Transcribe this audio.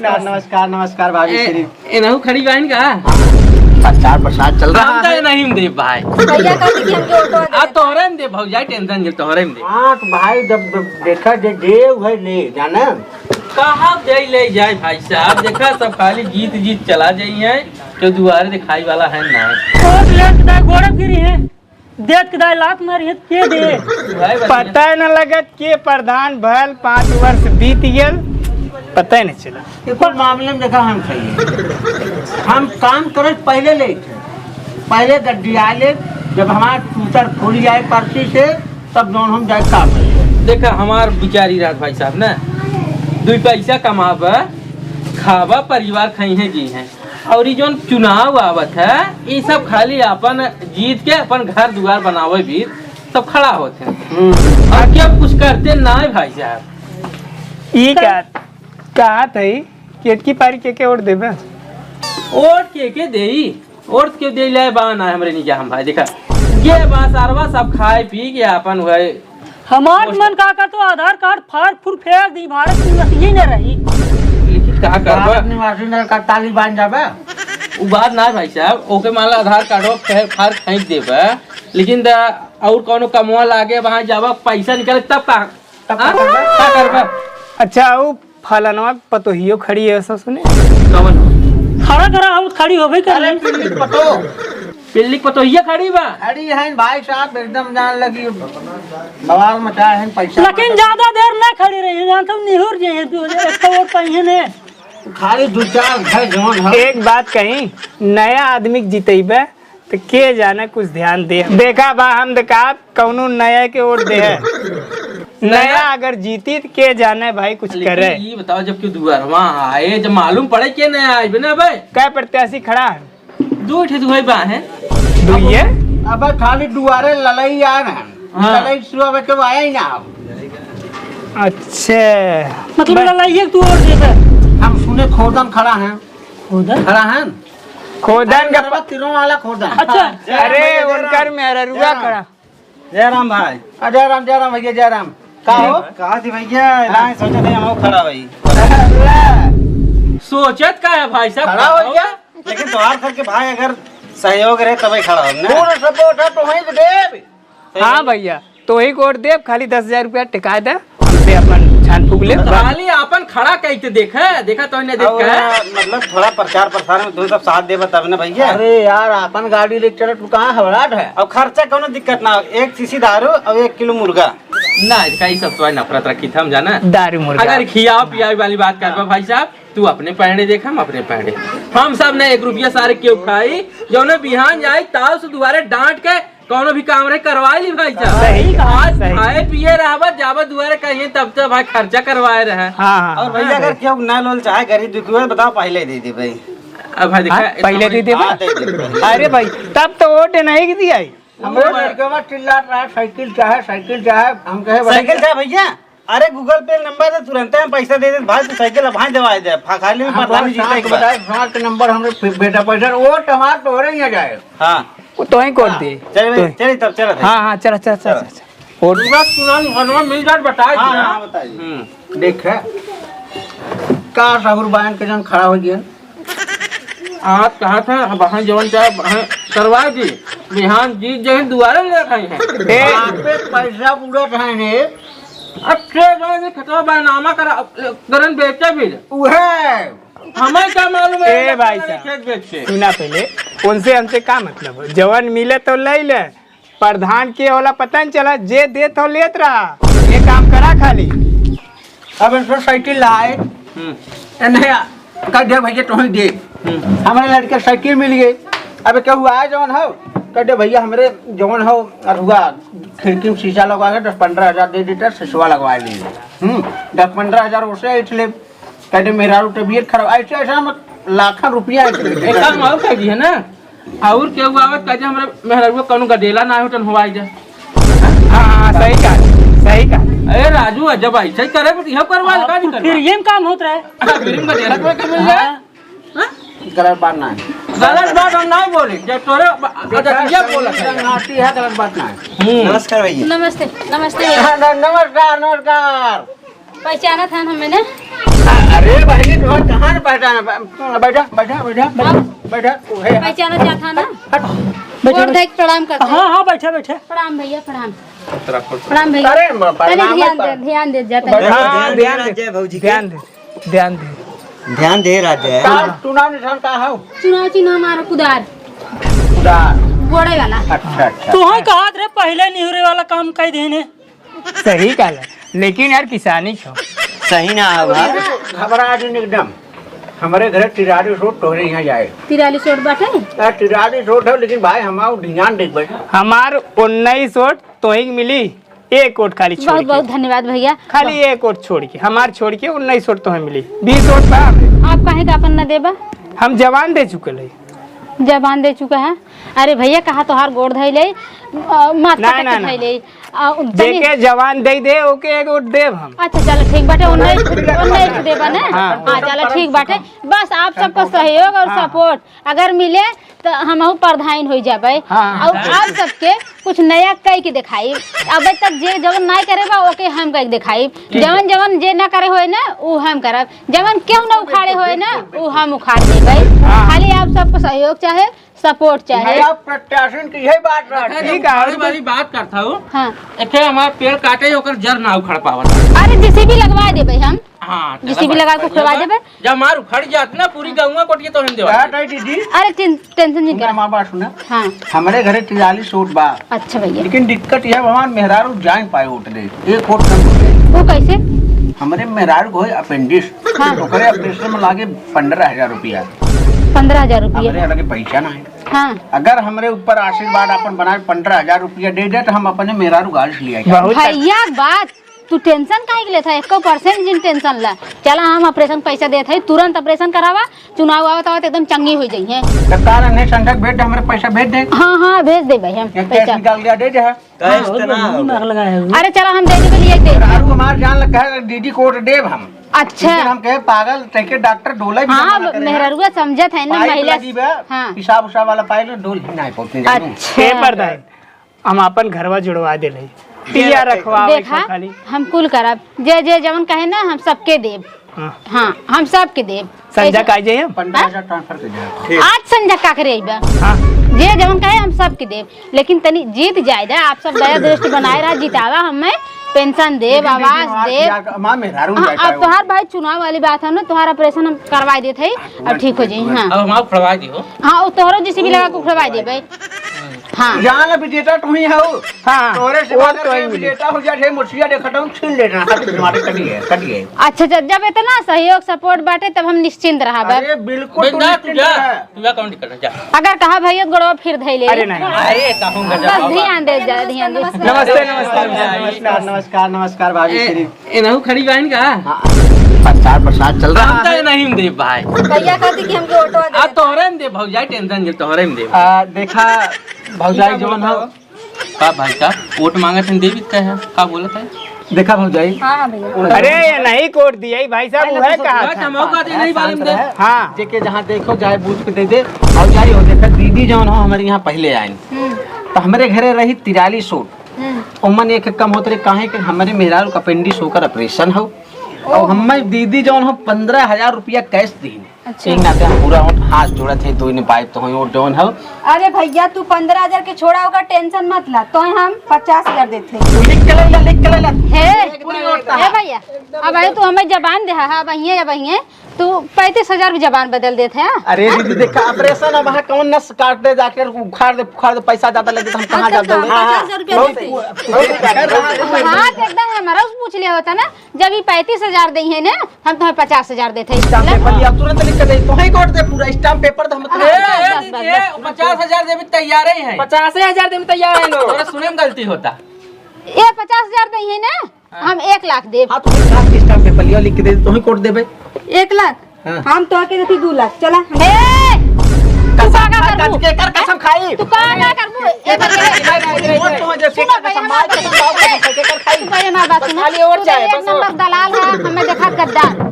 नमस्कार नमस्कार भाभी श्री एनहु खड़ी बहन का प्रचार प्रसार चल रहा है नहीं दे भाई भैया कहते कि हमके ऑटो आ तोहरे में दे भौजाई टेंशन जे तोहरे में दे। हाँ तो भाई जब देखा जे है ले जाना कहाँ दे ले जाए भाई साहब देखा सब खाली जीत चला जाइए जो दुआरे दिखाई वाला है ना और लेट दाई गोड़ा गिरी है देख के दाई लात मारी है के दे पता न लगत के प्रधान भल 5 वर्ष बीत गल पता ही नहीं चला। इस मामले में देखा हम सही हम काम करे पहले ले पहले गड्डिया ले जब हमारा टूटर खुल जाए पर्ची से तब दोनों हम जाए काम देखा हमार विचारी रात भाई साहब ना 2 पैसा कमावा खावा परिवार खाई है जी हैं और ये जो चुनाव आवत है ये सब खाली अपन जीत के अपन घर द्वार बनावे भी सब खड़ा होते हैं बाकी अब कुछ करते ना है भाई साहब। ई कहा थी केटकी पारी के वोट देबे वोट के देई वोट के दे ले बाना हमरे नहीं हम भाई देखा ये बासारवा सब खाए पी के अपन हुए हमार मन का तो आधार कार्ड फाड़ फुर फेंक दी भारत की नसीही न रही लेकिन का करबा निवासी ने का तालिबान जाबे उ बात ना भाई साहब ओके मान ला आधार कार्ड फाड़ फेंक देबे लेकिन और कोनो कमवा लागे वहां जाबा पैसा निकले तब का करबा। अच्छा वो फलनवा पतोहियो खड़ी है सब सुने कवन खड़ा करा हम खड़ी होबे कर ले पिल्ली पतोहिया खड़ी बा अरे है भाई साहब एकदम जान लगी बवाल मचाए हैं पैसा लेकिन ज्यादा देर ना खड़ी रही जान तुम निहुर जे तू एक वोट पाइए ने खाली 2-4 घर जवान है। एक बात कही नया आदमी जीतेबे तो के जाने कुछ ध्यान दे देखा बा हम देखा कौनो नया के वोट दे है नया अगर जीती तो के जाने भाई कुछ करे। ये बताओ जब क्यों दुआर वहाँ आए जब मालूम पड़े के नया आए बिना भाई क्या प्रत्याशी खड़ा है 2 दुआई बा है दुइये अब खाली दुआरे ललई आ रहे हाँ। ललई सुबह के आया ही ना अच्छा मतलब लड़ाई तू और दे हम सुने खोदन खड़ा है उधर खड़ा है खोदन का तीनों वाला खोदन अच्छा अरे उनकर मेरा रुआ खड़ा जय राम भाई जय राम भैया जय राम का हो कहा थी भैया ना सोचा नहीं हम खड़ा भाई सोचत का है भाई साहब खड़ा हो गया लेकिन तोहार करके भाई अगर सहयोग रहे तभी खड़ा हो ना पूरा सपोर्ट है तो वहीं से दे हाँ भैया तो ही वोट दे खाली 10,000 रुपया टिका दे हमसे अपन छान फूक ले खाली अपन खड़ा कहते देखा तो नहीं और देखा मतलब थोड़ा प्रचार प्रसार में तुम सब साथ देबा तब ना भैया। अरे यार अपन गाड़ी ले चल तू कहाँ हवड़ाट है अब खर्चा कोनो दिक्कत ना हो 1 शीशी दारू और 1 किलो मुर्गा ना इसका ये सब तो नफरत रखी था हम जाना दारू मुर्गा अगर खियाओ पियाओ वाली बात करबा भाई साहब तू अपने पैंडे देख हम अपने पैंडे हम सब ने 1 रुपया सारे क्यों खाई जो ने बिहान जाए ताव से दुआरे डांट के कौनो भी काम रे करवाई ली भाई साहब सही कहा, आज सही। खाए पिए रहबा जाबा दुआरे कहिए तब तो भाई खर्चा करवाए रहे हाँ और भैया अगर क्यों ना लोल चाहे गरीब दुखी हो बताओ पहले दे दे भाई। अब भाई देखा पहले दे दे हाँ, दे दे। अरे भाई तब तो वोट नहीं दिया हमारे लड़के में चिल्ला रहा है साइकिल चाहे हम कहे साइकिल चाहे भैया अरे गूगल पे नंबर दे तुरंत हम पैसा दे दे भाई तू साइकिल भाई दवाई दे खाली में प्रधान जीता एक बार बताए के नंबर हमरे बेटा पैसा वो टमाटर तो हो रही है जाए हां वो तो ही कोट दे चलिए तब चलो हाँ हाँ चल वोट मिल जाए बता हां बताइए देख का साहुर बयान के जन खड़ा हो गया आप कहा था वहाँ जवन चाहे वहाँ करवा दी बिहान जीत जगह दुआरे ले रखे हैं वहाँ पे पैसा पूरा है अच्छे जो खतवा बैनामा करन बेचे भी उहे हमें क्या मालूम है ए भाई साहब। खेत बेचे सुना पहले उनसे हमसे क्या मतलब है? जवन मिले तो ले ले प्रधान के वाला पता नहीं चला जे दे तो लेत रहा ये काम करा खाली अब इनको साइकिल लाए नहीं कह दे भैया तुम्हें दे हमारे लड़के साइकिल मिल गई अब क्या हुआ है जवन हो कह दे भैया हमारे जवन हो हुआ खिड़की में शीशा लगा के 10-15 हजार दे देता शीशवा लगवा लीजिए 10-15 हजार उससे इसलिए कहते मेरा तबीयत खराब ऐसे ऐसा लाखों रुपया एक काम और कह दिए ना और क्या हुआ कहे हमरा मेहरा कौन गडेला ना होटन हवाई जा हाँ सही कहा अरे राजू जब ऐसा ही करे तो यह करवा लगा नहीं फिर ये काम होता है फिर गडेला को मिल जाए गलत बात ना है गलत बात हम नहीं बोले जब तोरे ये बोला नाटी है गलत बात ना है नमस्कार भैया नमस्ते नमस्ते नमस्कार पहचाना था हमें ने अरे भाई तुम्हारा कहाँ पहचाना बैठा बैठा बैठा बैठा पहचाना चाहता ना बैठे और देख प्रणाम करते हैं। हाँ हाँ बैठे बैठे। प्रणाम भैया प्रणाम। प्रणाम भैया। अरे तनी ध्यान दे जाता है। हाँ ध्यान दे भौजी ध्यान दे ध्यान दे ध्यान दे राजे तू नाम निशान का है चुनाव चिन्ह हमारा कुदार उदार गोड़े वाला। अच्छा अच्छा तू ही कहा रे पहले निहुरे वाला काम कर देने। सही कहला लेकिन यार किसानी छो सही ना आवा घबरा दिन एकदम हमारे घर तिराड़ी रोड तोहरे यहाँ जाए 43 रोड बाटे। तिराड़ी रोड है लेकिन भाई हमारा ध्यान देख भाई हमार 19 वोट तो ही मिली, एक वोट खाली छोड़ बहुत के। बहुत धन्यवाद भैया। खाली एक वोट छोड़ के हमार छोड़ के 19 वोट तो हमें मिली, 20 वोट बा हमें। आप काहे का अपन न देबा? हम जवान दे चुके ले। जबान दे चुका है। अरे भैया कहा तोहार गोड़ धैले माथा ना, पे ना, ना। धैले देके जवान दे दे ओके एक वोट देव हम। अच्छा चलो ठीक बाटे 19 देबा ना। हाँ। हाँ चलो ठीक बाटे। बस आप सबका सहयोग और हाँ। सपोर्ट अगर मिले तो हम प्रधान हो जाबे। हाँ। और आप सबके कुछ नया कई के दिखाई। अब तक जे जवन नहीं करे बा ओके हम कई दिखाई। जवन जवन जे ना करे होए ना वो हम करब। जवन क्यों ना उखाड़े होए ना वो हम उखाड़ देबे। हाँ। खाली आप सबको सहयोग चाहे सपोर्ट चाहे। मेरा प्रत्याशन की यही बात रहा ठीक है बड़ी बड़ी बात करता हूँ। हाँ एके हमारा पेड़ काटे होकर जड़ ना उखड़ पावत। अरे जिसे भी लगवा देबे हम हाँ जिसे भी लगा के उखड़वा देबे। जब मार उखड़ जात ना पूरी गौवा कोटिए तो हम देवा। क्या दीदी अरे टेंशन नहीं मेरा कर। माँ बात सुना हाँ हमारे घरे 43 वोट बा अच्छा भैया। लेकिन दिक्कत यह भगवान मेहरारू जान पाए वोट दे एक वोट कम हो गए वो कैसे? हमारे मेहरारू को है अपेंडिक्स हाँ। ओकरे ऑपरेशन में लागे 15,000 रुपया 15,000 रुपया। हमारे अलग पैसा ना है हाँ अगर हमारे ऊपर आशीर्वाद अपन बनाए 15,000 रुपया दे दे तो हम अपने मेहरारू गाड़ी से लिया बहुत भैया बात तू टेंशन काहे के लेता है? 1% जिन टेंशन ला चला हम ऑपरेशन पैसा देते है तुरंत ऑपरेशन करावा चुनाव आवत आवत एकदम चंगी हो जाइए। सरकार ने संठक भेज दे हमारे पैसा भेज दे हाँ हाँ भेज दे भाई हम कैश पैसा। निकाल दिया दे दे दिमाग लगाए हुए। अरे चलो हम दे देबे लिए दे। मेहरारू हमारे जान लगा है दीदी को वोट देव हम अच्छा लेकिन हम कहे पागल तैके डॉक्टर डोला भी हाँ जमा ना करे। मेहरुआ समझत है ना पाइप महिला। लगी बा, हाँ पिशाब उशाब वाला पाइप ना डोल ही ना पहुंचने जानू के अच्छा प्रधान हम अपन घरवा जुड़वा दे ले टिया रखवा देखा खाली। हम कुल करब जे जे जवन कहे ना हम सबके देब। हाँ। हाँ हम सबके देब। संजय का जाइए हम। 15,000 ट्रांसफर कर दे आज संजय का करे अइबा हाँ जे जवन कहे हम सबके देब लेकिन तनी जीत जाए आप सब दया दृष्टि बनाए रहा जितावा हमें पेंशन देब आवास देब। मां मेहरारू हाँ जाता अब तोहार भाई चुनाव वाली बात है ना तोहार ऑपरेशन हम करवा देते है अब ठीक हो जाये। हाँ अब हमारा उखड़वा दियो। हाँ वो तोहरो जिसे भी लगा के उखड़वा देबे। हाँ जान विजेता तू ही हो हाँ तोरे से वो अगर तो कोई ही मिली। विजेता हो जाए मुर्शिया देखता हूं छीन लेना हाथ तुम्हारे कटिए अच्छा जब इतना सहयोग सपोर्ट बाटे तब हम निश्चिंत रहा अरे बिल्कुल तू जा निश्चिंत तुझा रह। तुझा कौन दिक्कत जा। अगर कहा भैया गोड़वा फिर धैले। अरे नहीं अरे कहूँगा बस ध्यान दे ध्यान दे। नमस्ते नमस्ते नमस्कार नमस्कार नमस्कार भाभी श्री एनहु खड़ी बहन का प्रचार प्रसार चल रहा हम तो नहीं दे भाई। भैया कहती कि हमके ऑटो आ तोहरे में दे भौजाई टेंशन जे तोहरे में दे। देखा भौजाई जवन हो का भाई साहब वोट मांगत हैं देवी का है का बोलत है। देखा भौजाई हाँ भैया अरे ये नहीं कोट दिया ही भाई साहब वो है कहा था। मौका दे नहीं बारे में दे। हाँ जेके जहाँ देखो जाए बूझ के दे दे भौजाई हो देखा दीदी जवन हो हमारे यहाँ पहले आए तो हमारे घरे रही 43 वोट उमन एक कम होते रहे काहे कि हमारे मेहरारू का अपेंडिक्स होकर ऑपरेशन हो और हमारी दीदी जौन हो 15,000 रुपया कैश दी एक नाते हम पूरा हाथ जोड़ा थे दो ने पाइप तो हो जौन हो अरे भैया तू 15,000 के छोड़ा होगा टेंशन मत ला तो हम 50,000 देते। तू लिख के ले ला हे भैया अब आई तू हमें जबान दे हा भैया अब भैया तू 35,000 भी जबान बदल देते हैं। अरे दीदी देखा ऑपरेशन अब वहाँ कौन नस काट दे जाके उखाड़ दे पैसा ज्यादा लगे तो हम कहाँ जा दौड़े 50,000 रुपया देते। हाँ तो एकदम हमारा उस पूछ लिया होता ना जब ये 35,000 दी है ना हम तुम्हें 50,000 देते स्टाम्प पेपर लिया तुरंत लिख के दे तो ही कोट दे पूरा स्टाम्प पेपर तो हम हाँ, ए, बस, बस, दीदी, 50,000 दे भी तैयार ही हैं। 50,000 देने तैयार है तोरे सुने में गलती होता। ये 50,000 दी है ना हम 1 लाख दे। हाँ तो स्टाम्प पेपर लिया लिख के दे तो ही कोट देबे 1 लाख हाँ। हम तो के देती 2 लाख चला। तू का करबू के कर कसम खाई तू का करबू ए वोट तो जो सुनो भैया हमारी बात सुनो। के कर खाई तू भैया हमारी बात सुनो। खाली और तू तो चाहे, एक बस और। नंबर दलाल है हमें देखा गद्दार।